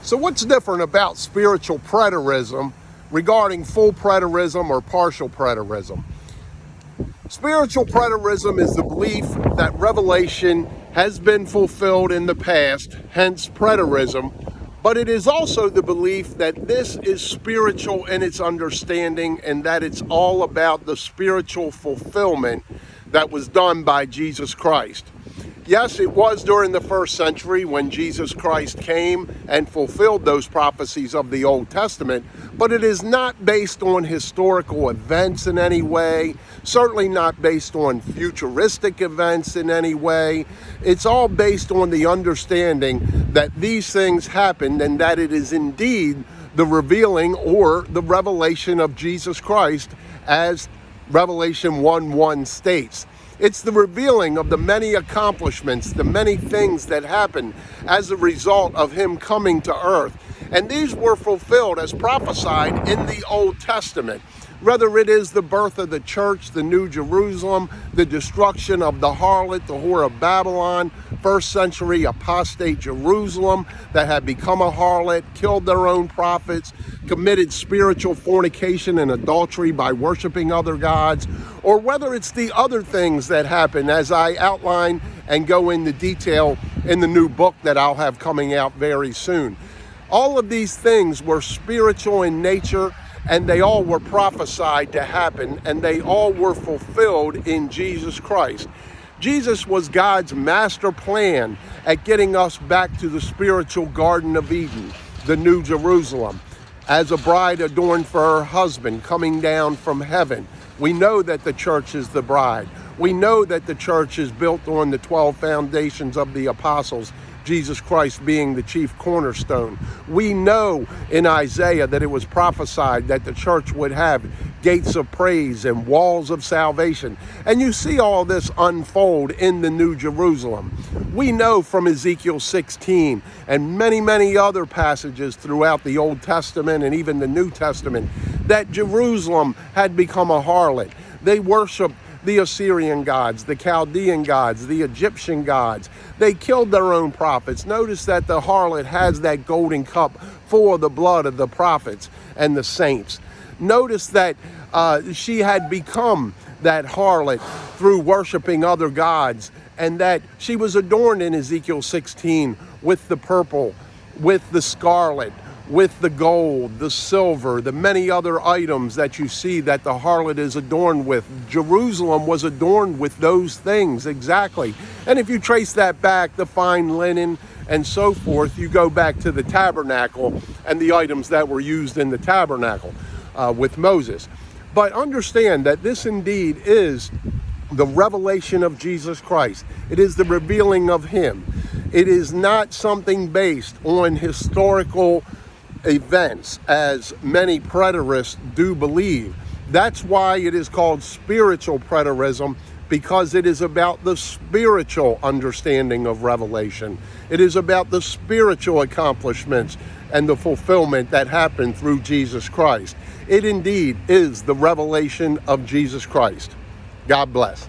So what's different about spiritual preterism regarding full preterism or partial preterism? Spiritual preterism is the belief that revelation has been fulfilled in the past, hence preterism, but it is also the belief that this is spiritual in its understanding and that it's all about the spiritual fulfillment that was done by Jesus Christ. Yes, it was during the first century when Jesus Christ came and fulfilled those prophecies of the Old Testament, but it is not based on historical events in any way, certainly not based on futuristic events in any way. It's all based on the understanding that these things happened and that it is indeed the revealing or the revelation of Jesus Christ, as Revelation 1:1 states. It's the revealing of the many accomplishments, the many things that happened as a result of him coming to earth. And these were fulfilled as prophesied in the Old Testament. Whether it is the birth of the church, the New Jerusalem, the destruction of the harlot, the whore of Babylon, first century apostate Jerusalem that had become a harlot, killed their own prophets, committed spiritual fornication and adultery by worshiping other gods, or whether it's the other things that happen as I outline and go into detail in the new book that I'll have coming out very soon. All of these things were spiritual in nature, and they all were prophesied to happen, and they all were fulfilled in Jesus Christ. Jesus was God's master plan at getting us back to the spiritual Garden of Eden, the New Jerusalem, as a bride adorned for her husband coming down from heaven. We know that the church is the bride. We know that the church is built on the 12 foundations of the apostles, Jesus Christ being the chief cornerstone. We know in Isaiah that it was prophesied that the church would have gates of praise and walls of salvation. And you see all this unfold in the New Jerusalem. We know from Ezekiel 16 and many, many other passages throughout the Old Testament and even the New Testament that Jerusalem had become a harlot. They worshiped the Assyrian gods, the Chaldean gods, the Egyptian gods. They killed their own prophets. Notice that the harlot has that golden cup full of the blood of the prophets and the saints. Notice that she had become that harlot through worshiping other gods, and that she was adorned in Ezekiel 16 with the purple, with the scarlet, with the gold, the silver, the many other items that you see that the harlot is adorned with. Jerusalem was adorned with those things exactly. And if you trace that back, the fine linen and so forth, you go back to the tabernacle and the items that were used in the tabernacle with Moses. But understand that this indeed is the revelation of Jesus Christ. It is the revealing of him. It is not something based on historical events, as many preterists do believe. That's why it is called spiritual preterism, because it is about the spiritual understanding of revelation. It is about the spiritual accomplishments and the fulfillment that happened through Jesus Christ. It indeed is the revelation of Jesus Christ. God bless.